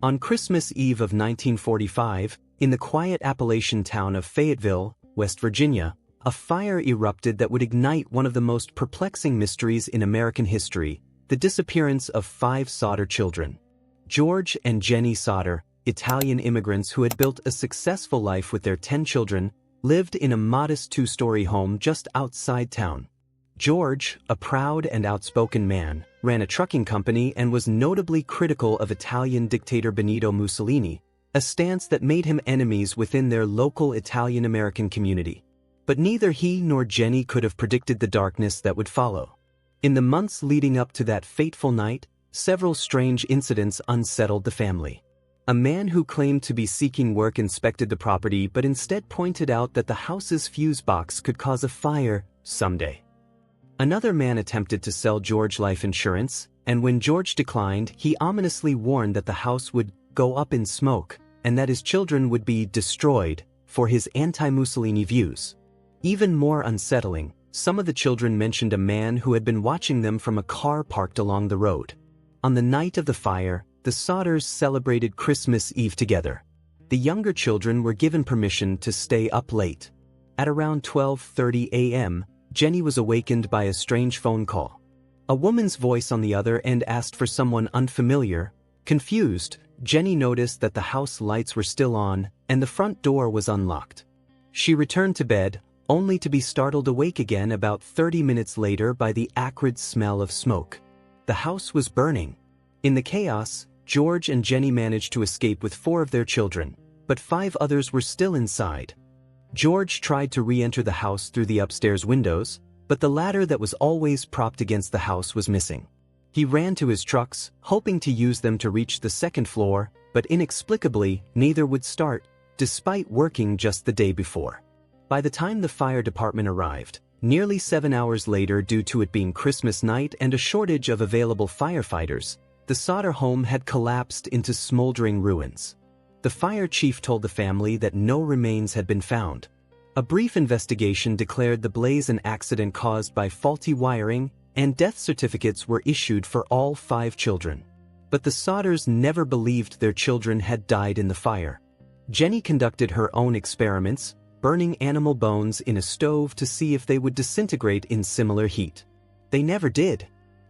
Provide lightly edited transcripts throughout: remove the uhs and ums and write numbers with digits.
On Christmas Eve of 1945, in the quiet Appalachian town of Fayetteville, West Virginia, a fire erupted that would ignite one of the most perplexing mysteries in American history: the disappearance of 5 Sodder children. George and Jenny Sodder, Italian immigrants who had built a successful life with their 10 children, lived in a modest 2-story home just outside town. George, a proud and outspoken man, ran a trucking company and was notably critical of Italian dictator Benito Mussolini, a stance that made him enemies within their local Italian-American community. But neither he nor Jenny could have predicted the darkness that would follow. In the months leading up to that fateful night, several strange incidents unsettled the family. A man who claimed to be seeking work inspected the property but instead pointed out that the house's fuse box could cause a fire someday. Another man attempted to sell George life insurance, and when George declined, he ominously warned that the house would go up in smoke and that his children would be destroyed for his anti-Mussolini views. Even more unsettling, some of the children mentioned a man who had been watching them from a car parked along the road. On the night of the fire, the Sodders celebrated Christmas Eve together. The younger children were given permission to stay up late. At around 12:30 a.m., Jenny was awakened by a strange phone call. A woman's voice on the other end asked for someone unfamiliar. Confused, Jenny noticed that the house lights were still on and the front door was unlocked. She returned to bed, only to be startled awake again about 30 minutes later by the acrid smell of smoke. The house was burning. In the chaos, George and Jenny managed to escape with 4 of their children, but 5 others were still inside. George tried to re-enter the house through the upstairs windows, but the ladder that was always propped against the house was missing. He ran to his trucks, hoping to use them to reach the 2nd floor, but inexplicably, neither would start, despite working just the day before. By the time the fire department arrived, nearly 7 hours later due to it being Christmas night and a shortage of available firefighters, the Sodder home had collapsed into smoldering ruins. The fire chief told the family that no remains had been found. A brief investigation declared the blaze an accident caused by faulty wiring, and death certificates were issued for all 5 children. But the Sodders never believed their children had died in the fire. Jenny conducted her own experiments, burning animal bones in a stove to see if they would disintegrate in similar heat. They never did.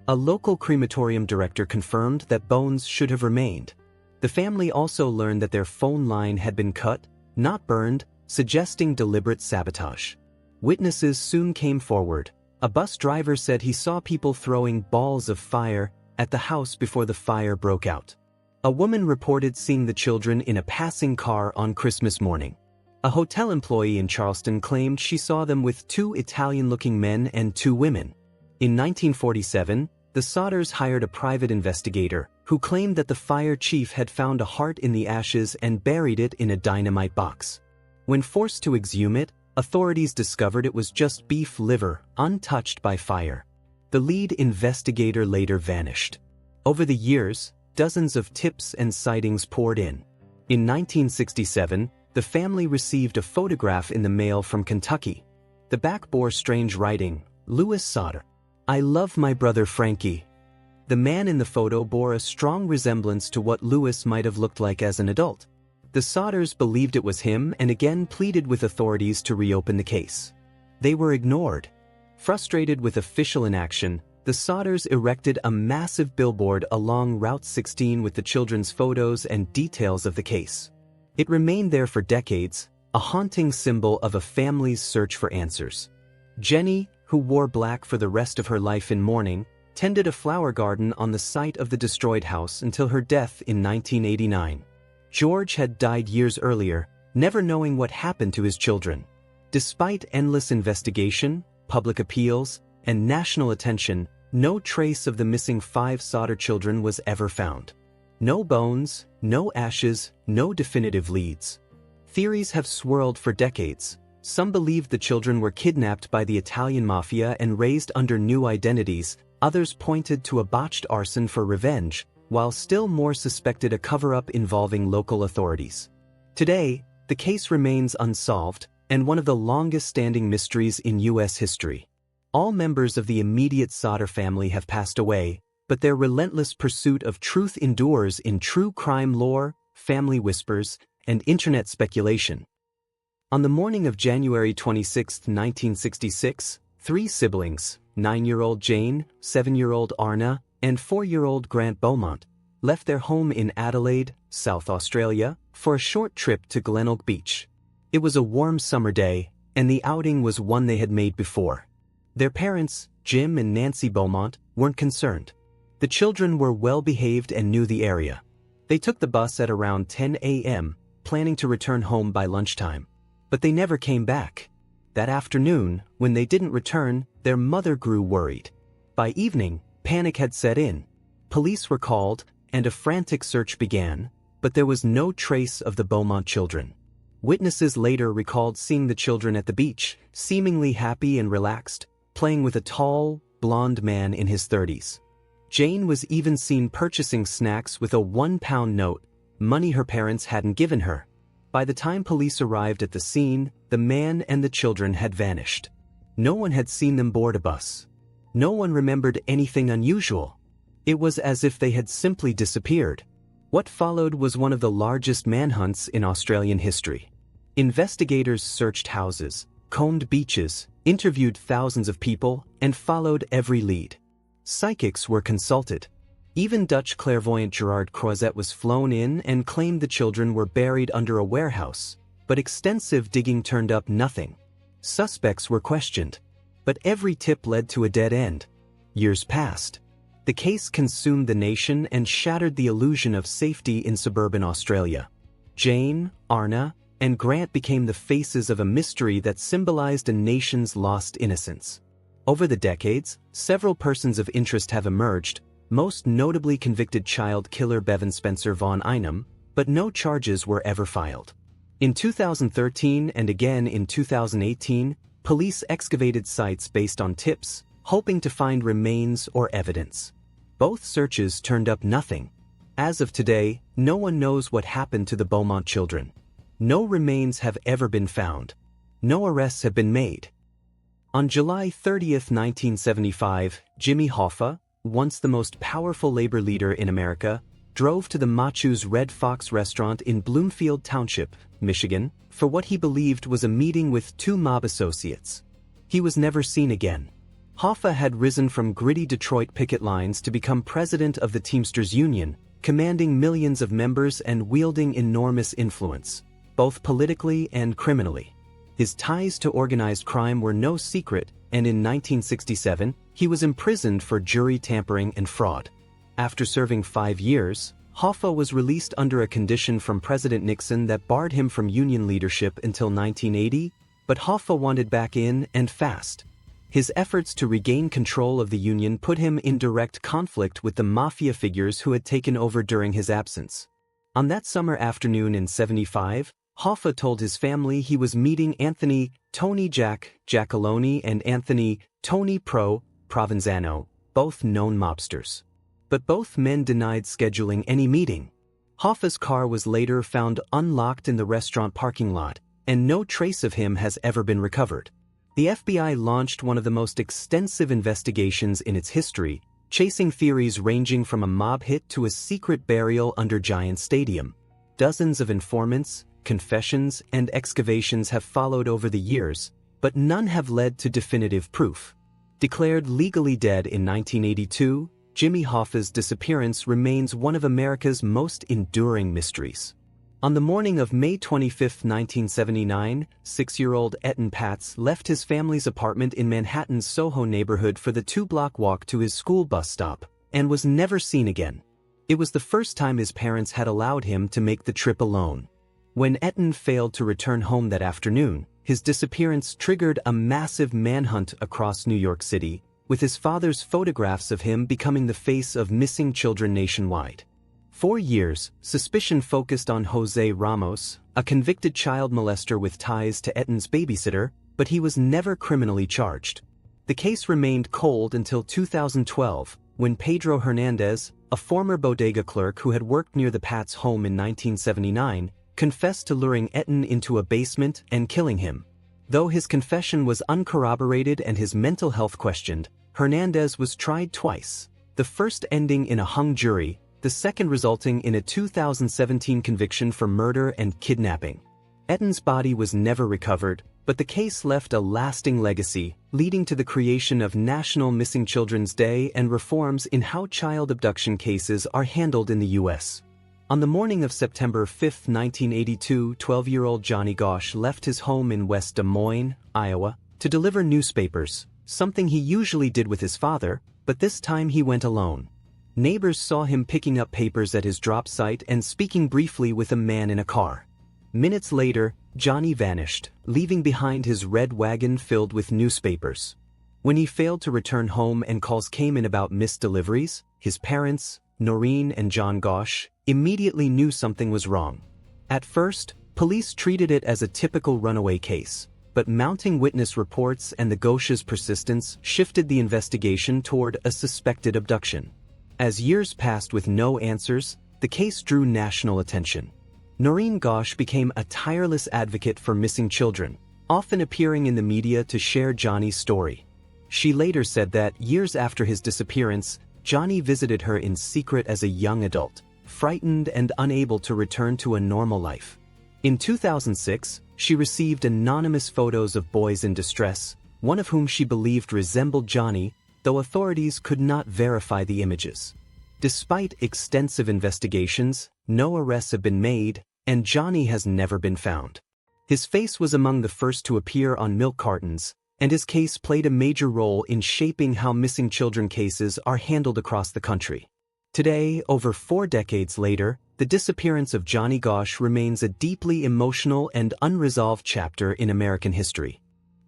A local crematorium director confirmed that bones should have remained. The family also learned that their phone line had been cut, not burned, suggesting deliberate sabotage. Witnesses soon came forward. A bus driver said he saw people throwing balls of fire at the house before the fire broke out. A woman reported seeing the children in a passing car on Christmas morning. A hotel employee in Charleston claimed she saw them with 2 Italian-looking men and 2 women. In 1947, the Sodders hired a private investigator who claimed that the fire chief had found a heart in the ashes and buried it in a dynamite box. When forced to exhume it, authorities discovered it was just beef liver, untouched by fire. The lead investigator later vanished. Over the years, dozens of tips and sightings poured in. In 1967, the family received a photograph in the mail from Kentucky. The back bore strange writing: Louis Sodder. I love my brother Frankie. The man in the photo bore a strong resemblance to what Louis might have looked like as an adult. The Sodders believed it was him and again pleaded with authorities to reopen the case. They were ignored. Frustrated with official inaction, the Sodders erected a massive billboard along Route 16 with the children's photos and details of the case. It remained there for decades, a haunting symbol of a family's search for answers. Jenny, who wore black for the rest of her life in mourning, tended a flower garden on the site of the destroyed house until her death in 1989. George had died years earlier, never knowing what happened to his children. Despite endless investigation, public appeals, and national attention, no trace of the missing 5 Sodder children was ever found. No bones, no ashes, no definitive leads. Theories have swirled for decades. Some believed the children were kidnapped by the Italian mafia and raised under new identities. Others pointed to a botched arson for revenge, while still more suspected a cover-up involving local authorities. Today, the case remains unsolved and one of the longest-standing mysteries in U.S. history. All members of the immediate Sodder family have passed away, but their relentless pursuit of truth endures in true crime lore, family whispers, and internet speculation. On the morning of January 26, 1966, three siblings, 9-year-old Jane, 7-year-old Arna, and 4-year-old Grant Beaumont, left their home in Adelaide, South Australia, for a short trip to Glenelg Beach. It was a warm summer day, and the outing was one they had made before. Their parents, Jim and Nancy Beaumont, weren't concerned. The children were well-behaved and knew the area. They took the bus at around 10 a.m., planning to return home by lunchtime. But they never came back. That afternoon, when they didn't return, their mother grew worried. By evening, panic had set in. Police were called, and a frantic search began, but there was no trace of the Beaumont children. Witnesses later recalled seeing the children at the beach, seemingly happy and relaxed, playing with a tall, blonde man in his 30s. Jane was even seen purchasing snacks with a £1 note, money her parents hadn't given her. By the time police arrived at the scene, the man and the children had vanished. No one had seen them board a bus. No one remembered anything unusual. It was as if they had simply disappeared. What followed was one of the largest manhunts in Australian history. Investigators searched houses, combed beaches, interviewed thousands of people, and followed every lead. Psychics were consulted. Even Dutch clairvoyant Gerard Croizet was flown in and claimed the children were buried under a warehouse, but extensive digging turned up nothing. Suspects were questioned, but every tip led to a dead end. Years passed. The case consumed the nation and shattered the illusion of safety in suburban Australia. Jane, Arna, and Grant became the faces of a mystery that symbolized a nation's lost innocence. Over the decades, several persons of interest have emerged, most notably convicted child killer Bevan Spencer Von Einem, but no charges were ever filed. In 2013 and again in 2018, police excavated sites based on tips, hoping to find remains or evidence. Both searches turned up nothing. As of today, no one knows what happened to the Beaumont children. No remains have ever been found. No arrests have been made. On July 30, 1975, Jimmy Hoffa, once the most powerful labor leader in America, drove to the Machu's Red Fox restaurant in Bloomfield Township, Michigan, for what he believed was a meeting with two mob associates. He was never seen again. Hoffa had risen from gritty Detroit picket lines to become president of the Teamsters Union, commanding millions of members and wielding enormous influence, both politically and criminally. His ties to organized crime were no secret, and in 1967, he was imprisoned for jury tampering and fraud. After serving 5 years, Hoffa was released under a condition from President Nixon that barred him from union leadership until 1980, but Hoffa wanted back in and fast. His efforts to regain control of the union put him in direct conflict with the mafia figures who had taken over during his absence. On that summer afternoon in '75, Hoffa told his family he was meeting Anthony Tony Jack Giacalone and Anthony Tony Provenzano, both known mobsters. But both men denied scheduling any meeting. Hoffa's car was later found unlocked in the restaurant parking lot, and no trace of him has ever been recovered. The FBI launched one of the most extensive investigations in its history, chasing theories ranging from a mob hit to a secret burial under Giant Stadium. Dozens of informants, confessions, and excavations have followed over the years, but none have led to definitive proof. Declared legally dead in 1982, Jimmy Hoffa's disappearance remains one of America's most enduring mysteries. On the morning of May 25, 1979, 6-year-old Etan Patz left his family's apartment in Manhattan's Soho neighborhood for the 2-block walk to his school bus stop, and was never seen again. It was the first time his parents had allowed him to make the trip alone. When Etan failed to return home that afternoon, his disappearance triggered a massive manhunt across New York City, with his father's photographs of him becoming the face of missing children nationwide. For years, suspicion focused on Jose Ramos, a convicted child molester with ties to Etan's babysitter, but he was never criminally charged. The case remained cold until 2012, when Pedro Hernandez, a former bodega clerk who had worked near the Patz home in 1979, confessed to luring Etan into a basement and killing him. Though his confession was uncorroborated and his mental health questioned, Hernandez was tried twice. the first ending in a hung jury, the second resulting in a 2017 conviction for murder and kidnapping. Etton's body was never recovered, but the case left a lasting legacy, leading to the creation of National Missing Children's Day and reforms in how child abduction cases are handled in the U.S. On the morning of September 5, 1982, 12-year-old Johnny Gosch left his home in West Des Moines, Iowa, to deliver newspapers, something he usually did with his father, but this time he went alone. Neighbors saw him picking up papers at his drop site and speaking briefly with a man in a car. Minutes later, Johnny vanished, leaving behind his red wagon filled with newspapers. When he failed to return home and calls came in about missed deliveries, his parents, Noreen and John Gosch, immediately knew something was wrong. At first, police treated it as a typical runaway case, but mounting witness reports and the Gosch's persistence shifted the investigation toward a suspected abduction. As years passed with no answers, the case drew national attention. Noreen Gosch became a tireless advocate for missing children, often appearing in the media to share Johnny's story. She later said that years after his disappearance, Johnny visited her in secret as a young adult, frightened and unable to return to a normal life. In 2006, she received anonymous photos of boys in distress, one of whom she believed resembled Johnny, though authorities could not verify the images. Despite extensive investigations, no arrests have been made, and Johnny has never been found. His face was among the first to appear on milk cartons, and his case played a major role in shaping how missing children cases are handled across the country. Today, over 4 decades later, the disappearance of Johnny Gosch remains a deeply emotional and unresolved chapter in American history.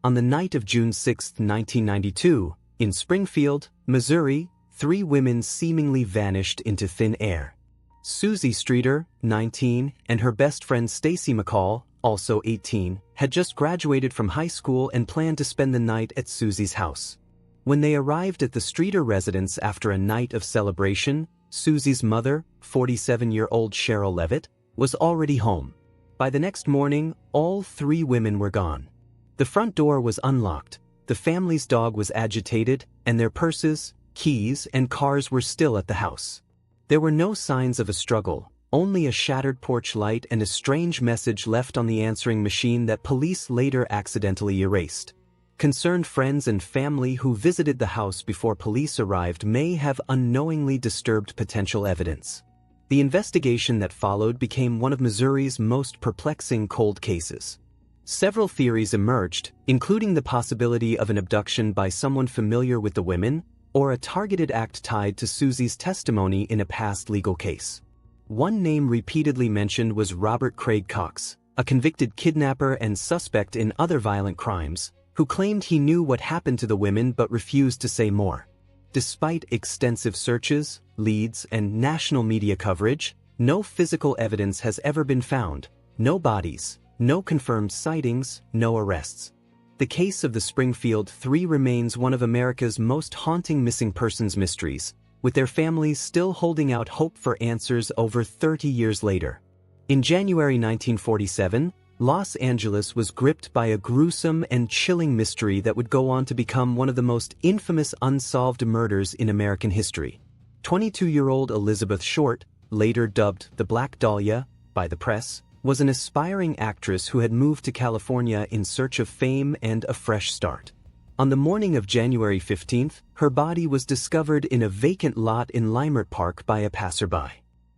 On the night of June 6, 1992, in Springfield, Missouri, 3 women seemingly vanished into thin air. Susie Streeter, 19, and her best friend Stacy McCall, also 18, had just graduated from high school and planned to spend the night at Susie's house. When they arrived at the Streeter residence after a night of celebration, Susie's mother, 47-year-old Cheryl Levitt, was already home. By the next morning, all 3 women were gone. The front door was unlocked, the family's dog was agitated, and their purses, keys, and cars were still at the house. There were no signs of a struggle, only a shattered porch light and a strange message left on the answering machine that police later accidentally erased. Concerned friends and family who visited the house before police arrived may have unknowingly disturbed potential evidence. The investigation that followed became one of Missouri's most perplexing cold cases. Several theories emerged, including the possibility of an abduction by someone familiar with the women, or a targeted act tied to Susie's testimony in a past legal case. One name repeatedly mentioned was Robert Craig Cox, a convicted kidnapper and suspect in other violent crimes, who claimed he knew what happened to the women but refused to say more. Despite extensive searches, leads, and national media coverage, no physical evidence has ever been found, no bodies, no confirmed sightings, no arrests. The case of the Springfield 3 remains one of America's most haunting missing persons mysteries, with their families still holding out hope for answers over 30 years later. In January 1947, Los Angeles was gripped by a gruesome and chilling mystery that would go on to become one of the most infamous unsolved murders in American history. 22-year-old Elizabeth Short, later dubbed the Black Dahlia by the press, was an aspiring actress who had moved to California in search of fame and a fresh start. On the morning of January 15th, her body was discovered in a vacant lot in Leimert Park by a passerby.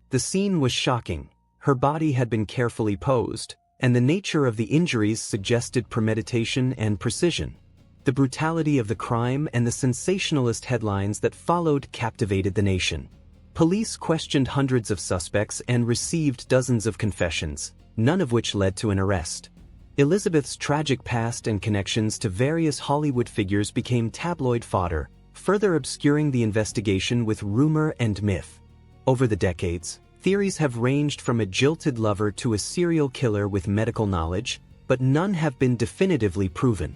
The scene was shocking. Her body had been carefully posed, and the nature of the injuries suggested premeditation and precision. The brutality of the crime and the sensationalist headlines that followed captivated the nation. Police questioned hundreds of suspects and received dozens of confessions, none of which led to an arrest. Elizabeth's tragic past and connections to various Hollywood figures became tabloid fodder, further obscuring the investigation with rumor and myth. Over the decades, theories have ranged from a jilted lover to a serial killer with medical knowledge, but none have been definitively proven.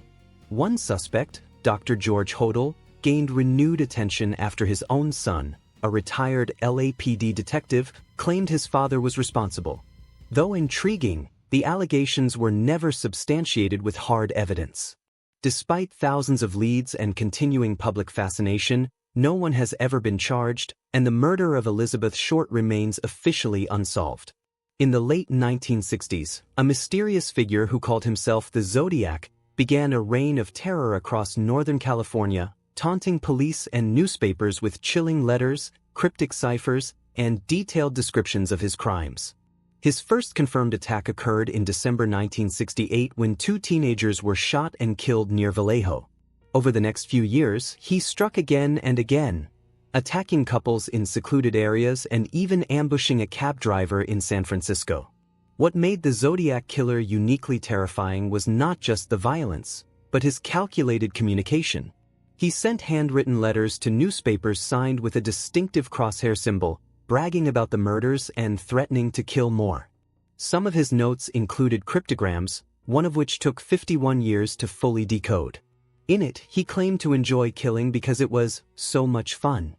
One suspect, Dr. George Hodel, gained renewed attention after his own son, a retired LAPD detective, claimed his father was responsible. Though intriguing, the allegations were never substantiated with hard evidence. Despite thousands of leads and continuing public fascination, no one has ever been charged, and the murder of Elizabeth Short remains officially unsolved. In the late 1960s, a mysterious figure who called himself the Zodiac began a reign of terror across Northern California, taunting police and newspapers with chilling letters, cryptic ciphers, and detailed descriptions of his crimes. His first confirmed attack occurred in December 1968 when two teenagers were shot and killed near Vallejo. Over the next few years, he struck again and again, attacking couples in secluded areas and even ambushing a cab driver in San Francisco. What made the Zodiac Killer uniquely terrifying was not just the violence, but his calculated communication. He sent handwritten letters to newspapers signed with a distinctive crosshair symbol, bragging about the murders and threatening to kill more. Some of his notes included cryptograms, one of which took 51 years to fully decode. In it, he claimed to enjoy killing because it was so much fun.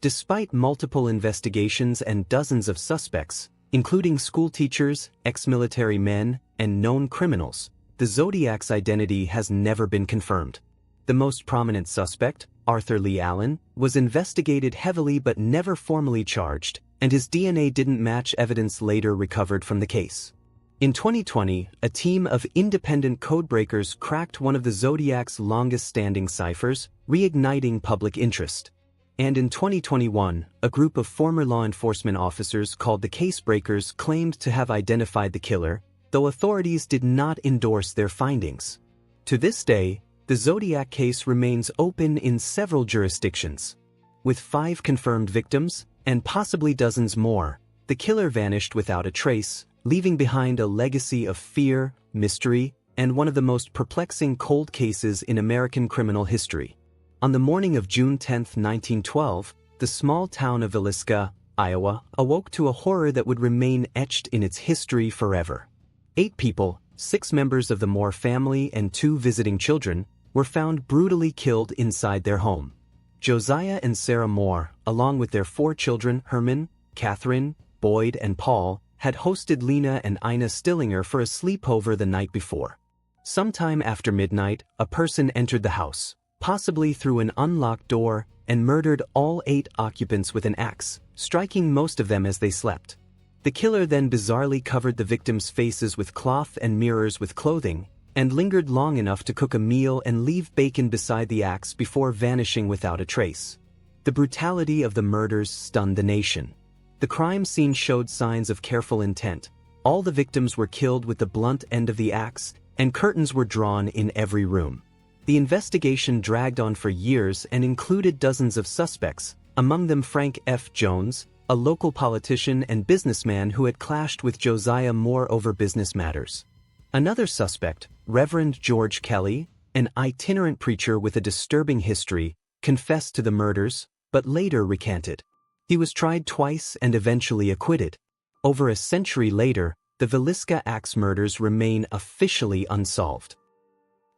Despite multiple investigations and dozens of suspects, including schoolteachers, ex-military men, and known criminals, the Zodiac's identity has never been confirmed. The most prominent suspect, Arthur Lee Allen, was investigated heavily but never formally charged, and his DNA didn't match evidence later recovered from the case. In 2020, a team of independent codebreakers cracked one of the Zodiac's longest-standing ciphers, reigniting public interest. And in 2021, a group of former law enforcement officers called the Casebreakers claimed to have identified the killer, though authorities did not endorse their findings. To this day, the Zodiac case remains open in several jurisdictions. With 5 confirmed victims, and possibly dozens more, the killer vanished without a trace, leaving behind a legacy of fear, mystery, and one of the most perplexing cold cases in American criminal history. On the morning of June 10, 1912, the small town of Villisca, Iowa, awoke to a horror that would remain etched in its history forever. 8 people, 6 members of the Moore family and 2 visiting children, were found brutally killed inside their home. Josiah and Sarah Moore, along with their 4 children, Herman, Catherine, Boyd, and Paul, had hosted Lena and Ina Stillinger for a sleepover the night before. Sometime after midnight, a person entered the house, possibly through an unlocked door, and murdered all 8 occupants with an axe, striking most of them as they slept. The killer then bizarrely covered the victims' faces with cloth and mirrors with clothing, and lingered long enough to cook a meal and leave bacon beside the axe before vanishing without a trace. The brutality of the murders stunned the nation. The crime scene showed signs of careful intent. All the victims were killed with the blunt end of the axe, and curtains were drawn in every room. The investigation dragged on for years and included dozens of suspects, among them Frank F. Jones, a local politician and businessman who had clashed with Josiah Moore over business matters. Another suspect, Reverend George Kelly, an itinerant preacher with a disturbing history, confessed to the murders, but later recanted. He was tried twice and eventually acquitted. Over a century later, the Villisca Axe Murders remain officially unsolved.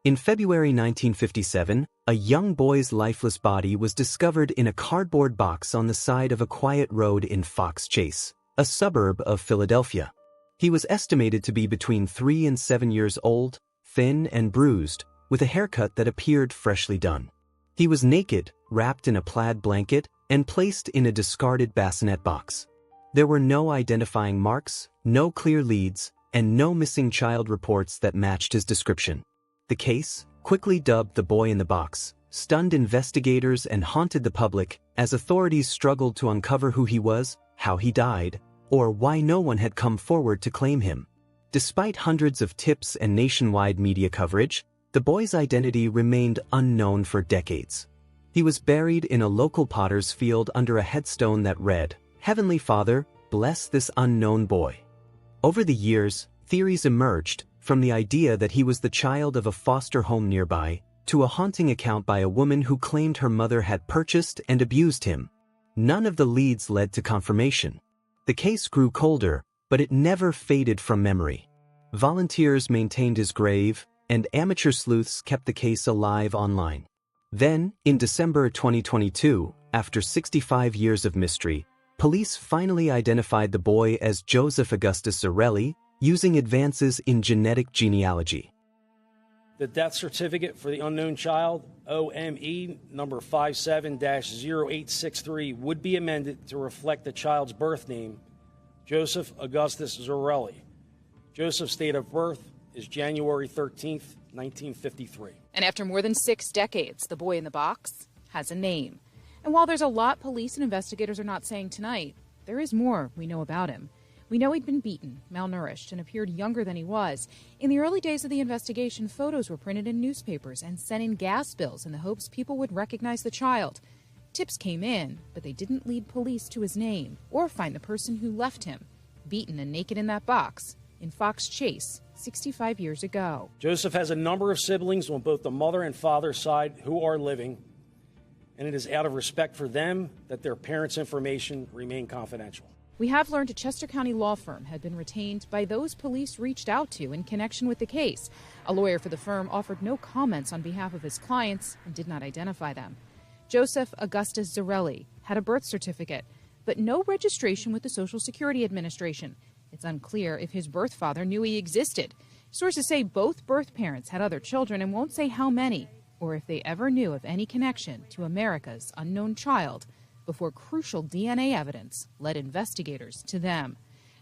In February 1957, a young boy's lifeless body was discovered in a cardboard box on the side of a quiet road in Fox Chase, a suburb of Philadelphia. He was estimated to be between 3 and 7 years old, thin and bruised, with a haircut that appeared freshly done. He was naked, wrapped in a plaid blanket, and placed in a discarded bassinet box. There were no identifying marks, no clear leads, and no missing child reports that matched his description. The case, quickly dubbed the boy in the box, stunned investigators and haunted the public as authorities struggled to uncover who he was, how he died, or why no one had come forward to claim him. Despite hundreds of tips and nationwide media coverage, the boy's identity remained unknown for decades. He was buried in a local potter's field under a headstone that read, "Heavenly Father, bless this unknown boy." Over the years, theories emerged, from the idea that he was the child of a foster home nearby, to a haunting account by a woman who claimed her mother had purchased and abused him. None of the leads led to confirmation. The case grew colder, but it never faded from memory. Volunteers maintained his grave, and amateur sleuths kept the case alive online. Then, in December 2022, after 65 years of mystery, police finally identified the boy as Joseph Augustus Zarelli, using advances in genetic genealogy. The death certificate for the unknown child, OME number 57-0863, would be amended to reflect the child's birth name, Joseph Augustus Zarelli. Joseph's date of birth is January 13th, 1953. And after more than 6 decades, the boy in the box has a name. And while there's a lot police and investigators are not saying tonight, there is more we know about him. We know he'd been beaten, malnourished, and appeared younger than he was. In the early days of the investigation, photos were printed in newspapers and sent in gas bills in the hopes people would recognize the child. Tips came in, but they didn't lead police to his name or find the person who left him, beaten and naked in that box, in Fox Chase 65 years ago. Joseph has a number of siblings on both the mother and father's side who are living, and it is out of respect for them that their parents' information remain confidential. We have learned a Chester County law firm had been retained by those police reached out to in connection with the case. A lawyer for the firm offered no comments on behalf of his clients and did not identify them. Joseph Augustus Zarelli had a birth certificate, but no registration with the Social Security Administration. It's unclear if his birth father knew he existed. Sources say both birth parents had other children and won't say how many, or if they ever knew of any connection to America's unknown child before crucial DNA evidence led investigators to them.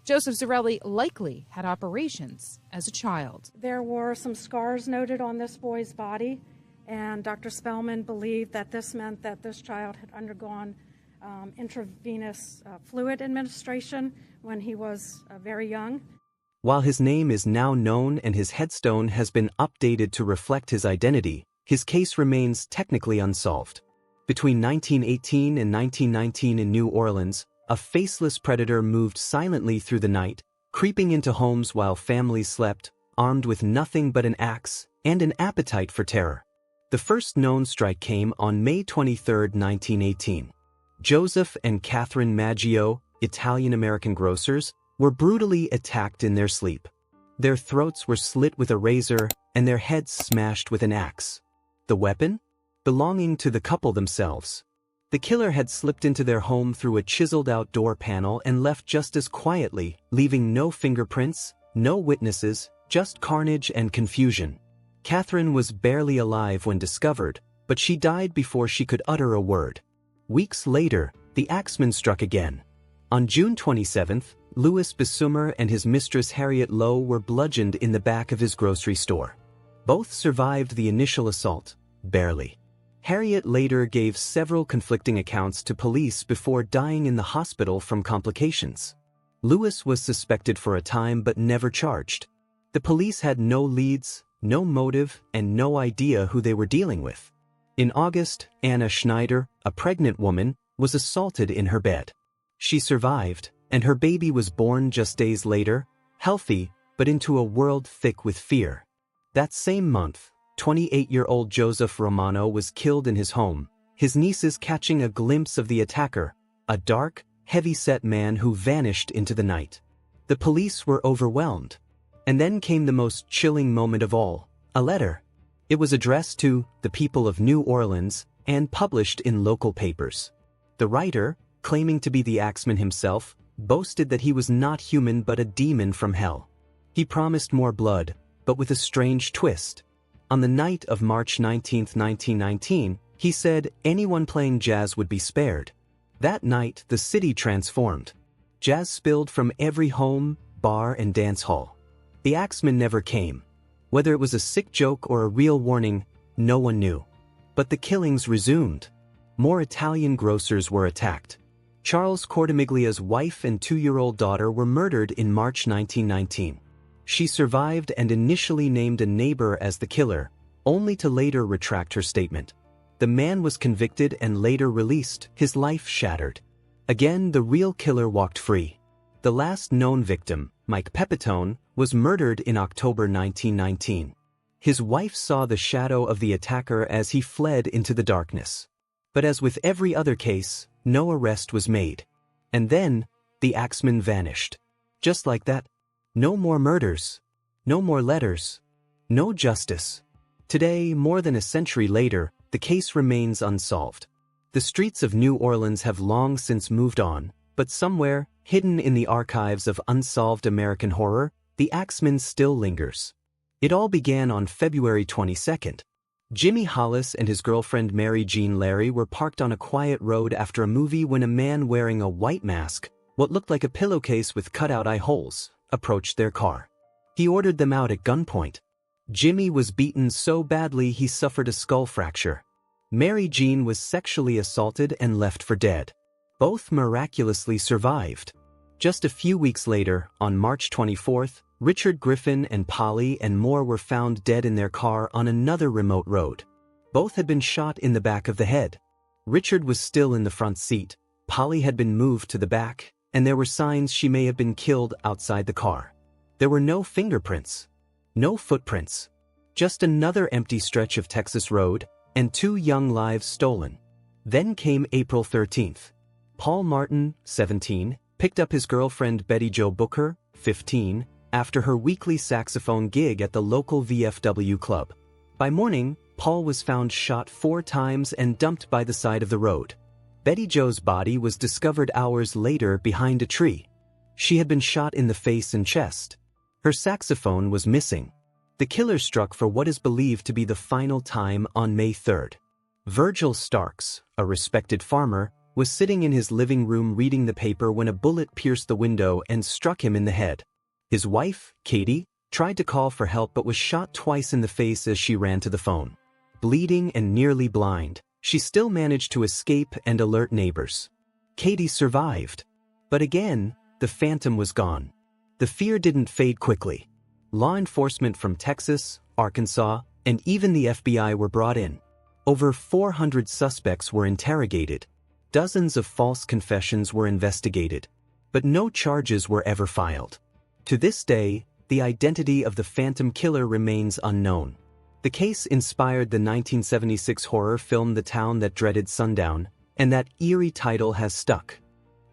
Joseph Zarelli likely had operations as a child. There were some scars noted on this boy's body, and Dr. Spellman believed that this meant that this child had undergone intravenous fluid administration when he was very young. While his name is now known and his headstone has been updated to reflect his identity, his case remains technically unsolved. Between 1918 and 1919 in New Orleans, a faceless predator moved silently through the night, creeping into homes while families slept, armed with nothing but an axe and an appetite for terror. The first known strike came on May 23, 1918. Joseph and Catherine Maggio, Italian-American grocers, were brutally attacked in their sleep. Their throats were slit with a razor and their heads smashed with an axe. The weapon? Belonging to the couple themselves. The killer had slipped into their home through a chiseled-out door panel and left just as quietly, leaving no fingerprints, no witnesses, just carnage and confusion. Catherine was barely alive when discovered, but she died before she could utter a word. Weeks later, the axeman struck again. On June 27th, Louis Bessumer and his mistress Harriet Lowe were bludgeoned in the back of his grocery store. Both survived the initial assault, barely. Harriet later gave several conflicting accounts to police before dying in the hospital from complications. Louis was suspected for a time but never charged. The police had no leads, no motive, and no idea who they were dealing with. In August, Anna Schneider, a pregnant woman, was assaulted in her bed. She survived, and her baby was born just days later, healthy, but into a world thick with fear. That same month, 28-year-old Joseph Romano was killed in his home, his nieces catching a glimpse of the attacker, a dark, heavy-set man who vanished into the night. The police were overwhelmed. And then came the most chilling moment of all, a letter. It was addressed to the people of New Orleans and published in local papers. The writer, claiming to be the Axeman himself, boasted that he was not human but a demon from hell. He promised more blood, but with a strange twist. On the night of March 19, 1919, he said anyone playing jazz would be spared. That night, the city transformed. Jazz spilled from every home, bar, and dance hall. The Axeman never came. Whether it was a sick joke or a real warning, no one knew. But the killings resumed. More Italian grocers were attacked. Charles Cortimiglia's wife and 2-year-old daughter were murdered in March 1919. She survived and initially named a neighbor as the killer, only to later retract her statement. The man was convicted and later released, his life shattered. Again, the real killer walked free. The last known victim, Mike Pepitone, was murdered in October 1919. His wife saw the shadow of the attacker as he fled into the darkness. But as with every other case, no arrest was made. And then, the Axeman vanished. Just like that. No more murders. No more letters. No justice. Today, more than a century later, the case remains unsolved. The streets of New Orleans have long since moved on, but somewhere, hidden in the archives of unsolved American horror, the Axeman still lingers. It all began on February 22nd. Jimmy Hollis and his girlfriend Mary Jean Larry were parked on a quiet road after a movie when a man wearing a white mask, what looked like a pillowcase with cut-out eye holes, approached their car. He ordered them out at gunpoint. Jimmy was beaten so badly he suffered a skull fracture. Mary Jean was sexually assaulted and left for dead. Both miraculously survived. Just a few weeks later, on March 24th, Richard Griffin and Polly and Moore were found dead in their car on another remote road. Both had been shot in the back of the head. Richard was still in the front seat, Polly had been moved to the back, and there were signs she may have been killed outside the car. There were no fingerprints. No footprints. Just another empty stretch of Texas road, and 2 young lives stolen. Then came April 13th. Paul Martin, 17, picked up his girlfriend Betty Jo Booker, 15, after her weekly saxophone gig at the local VFW club. By morning, Paul was found shot 4 times and dumped by the side of the road. Betty Jo's body was discovered hours later behind a tree. She had been shot in the face and chest. Her saxophone was missing. The killer struck for what is believed to be the final time on May 3rd. Virgil Starks, a respected farmer, was sitting in his living room reading the paper when a bullet pierced the window and struck him in the head. His wife, Katie, tried to call for help but was shot twice in the face as she ran to the phone. Bleeding and nearly blind, she still managed to escape and alert neighbors. Katie survived. But again, the phantom was gone. The fear didn't fade quickly. Law enforcement from Texas, Arkansas, and even the FBI were brought in. Over 400 suspects were interrogated. Dozens of false confessions were investigated. But no charges were ever filed. To this day, the identity of the Phantom Killer remains unknown. The case inspired the 1976 horror film The Town That Dreaded Sundown, and that eerie title has stuck.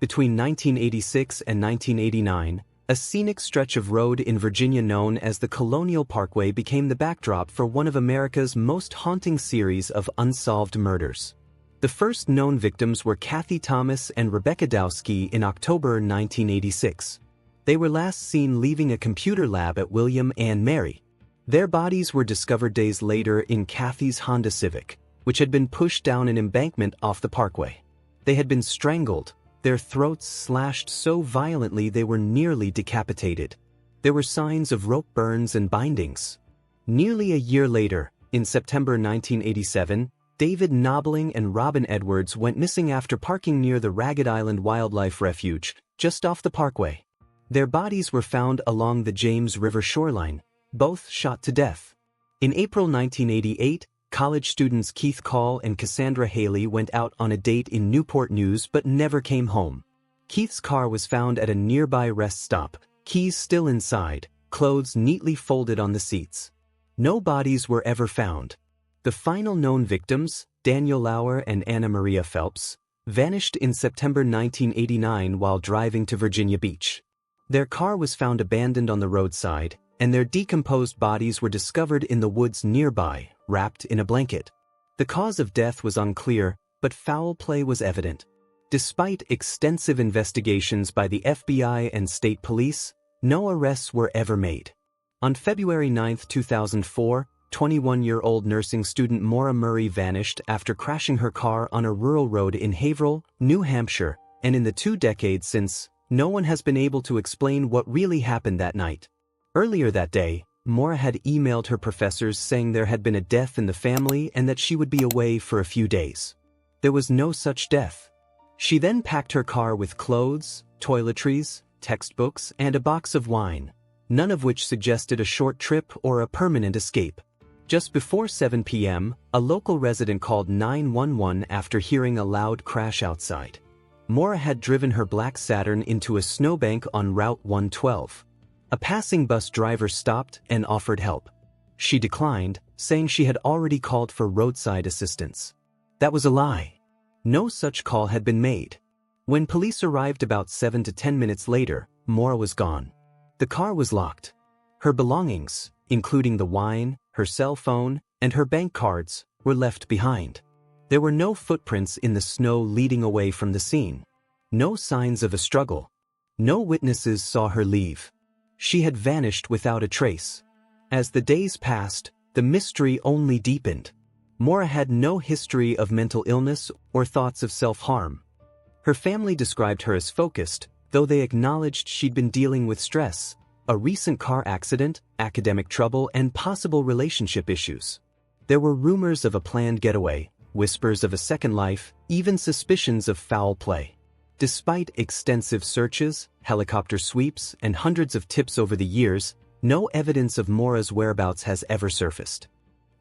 Between 1986 and 1989, a scenic stretch of road in Virginia known as the Colonial Parkway became the backdrop for one of America's most haunting series of unsolved murders. The first known victims were Kathy Thomas and Rebecca Dowski in October 1986. They were last seen leaving a computer lab at William and Mary. Their bodies were discovered days later in Kathy's Honda Civic, which had been pushed down an embankment off the Parkway. They had been strangled, their throats slashed so violently they were nearly decapitated. There were signs of rope burns and bindings. Nearly a year later, in September 1987, David Knobling and Robin Edwards went missing after parking near the Ragged Island Wildlife Refuge, just off the Parkway. Their bodies were found along the James River shoreline, both shot to death. In April 1988, college students Keith Call and Cassandra Haley went out on a date in Newport News but never came home. Keith's car was found at a nearby rest stop, keys still inside, clothes neatly folded on the seats. No bodies were ever found. The final known victims, Daniel Lauer and Anna Maria Phelps, vanished in September 1989 while driving to Virginia Beach. Their car was found abandoned on the roadside, and their decomposed bodies were discovered in the woods nearby, wrapped in a blanket. The cause of death was unclear, but foul play was evident. Despite extensive investigations by the FBI and state police, no arrests were ever made. On February 9, 2004, 21-year-old nursing student Maura Murray vanished after crashing her car on a rural road in Haverhill, New Hampshire, and in the 2 decades since, no one has been able to explain what really happened that night. Earlier that day, Maura had emailed her professors saying there had been a death in the family and that she would be away for a few days. There was no such death. She then packed her car with clothes, toiletries, textbooks, and a box of wine, none of which suggested a short trip or a permanent escape. Just before 7 p.m., a local resident called 911 after hearing a loud crash outside. Maura had driven her black Saturn into a snowbank on Route 112. A passing bus driver stopped and offered help. She declined, saying she had already called for roadside assistance. That was a lie. No such call had been made. When police arrived about 7 to 10 minutes later, Maura was gone. The car was locked. Her belongings, including the wine, her cell phone, and her bank cards, were left behind. There were no footprints in the snow leading away from the scene. No signs of a struggle. No witnesses saw her leave. She had vanished without a trace. As the days passed, the mystery only deepened. Maura had no history of mental illness or thoughts of self-harm. Her family described her as focused, though they acknowledged she'd been dealing with stress, a recent car accident, academic trouble, and possible relationship issues. There were rumors of a planned getaway, whispers of a second life, even suspicions of foul play. Despite extensive searches, helicopter sweeps, and hundreds of tips over the years, no evidence of Maura's whereabouts has ever surfaced.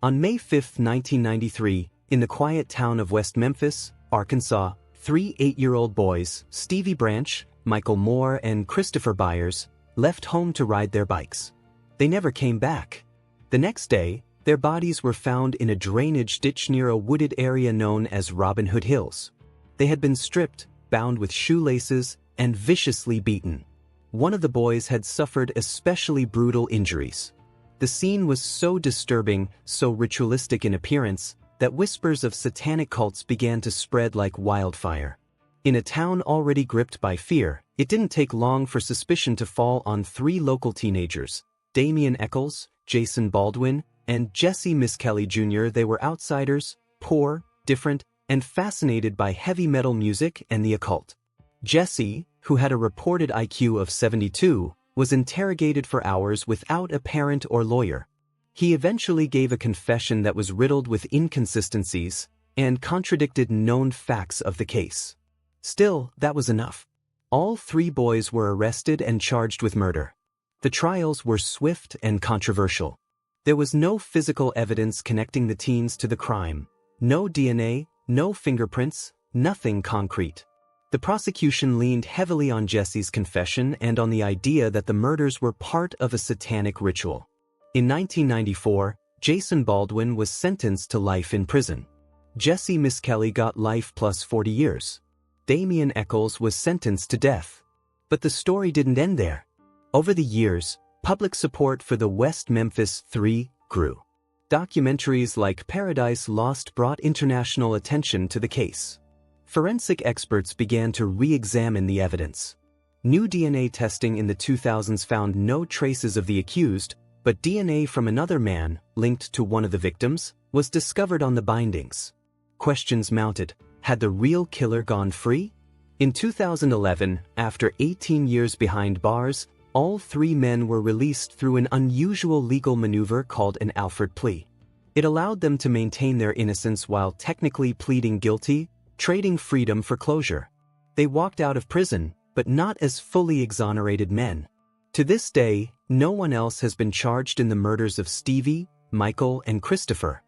On May 5, 1993, in the quiet town of West Memphis, Arkansas, 3 8-year-old boys, Stevie Branch, Michael Moore, and Christopher Byers, left home to ride their bikes. They never came back. The next day, their bodies were found in a drainage ditch near a wooded area known as Robin Hood Hills. They had been stripped, bound with shoelaces, and viciously beaten. One of the boys had suffered especially brutal injuries. The scene was so disturbing, so ritualistic in appearance, that whispers of satanic cults began to spread like wildfire. In a town already gripped by fear, it didn't take long for suspicion to fall on 3 local teenagers, Damian Eccles, Jason Baldwin, and Jesse Miskelly Jr. They were outsiders, poor, different, and fascinated by heavy metal music and the occult. Jesse, who had a reported IQ of 72, was interrogated for hours without a parent or lawyer. He eventually gave a confession that was riddled with inconsistencies and contradicted known facts of the case. Still, that was enough. All 3 boys were arrested and charged with murder. The trials were swift and controversial. There was no physical evidence connecting the teens to the crime. No DNA, no fingerprints, nothing concrete. The prosecution leaned heavily on Jesse's confession and on the idea that the murders were part of a satanic ritual. In 1994, Jason Baldwin was sentenced to life in prison. Jesse Miskelly got life plus 40 years. Damian Eccles was sentenced to death. But the story didn't end there. Over the years, public support for the West Memphis 3 grew. Documentaries like Paradise Lost brought international attention to the case. Forensic experts began to re-examine the evidence. New DNA testing in the 2000s found no traces of the accused, but DNA from another man, linked to one of the victims, was discovered on the bindings. Questions mounted. Had the real killer gone free? In 2011, after 18 years behind bars, all 3 men were released through an unusual legal maneuver called an Alford plea. It allowed them to maintain their innocence while technically pleading guilty, trading freedom for closure. They walked out of prison, but not as fully exonerated men. To this day, no one else has been charged in the murders of Stevie, Michael, and Christopher.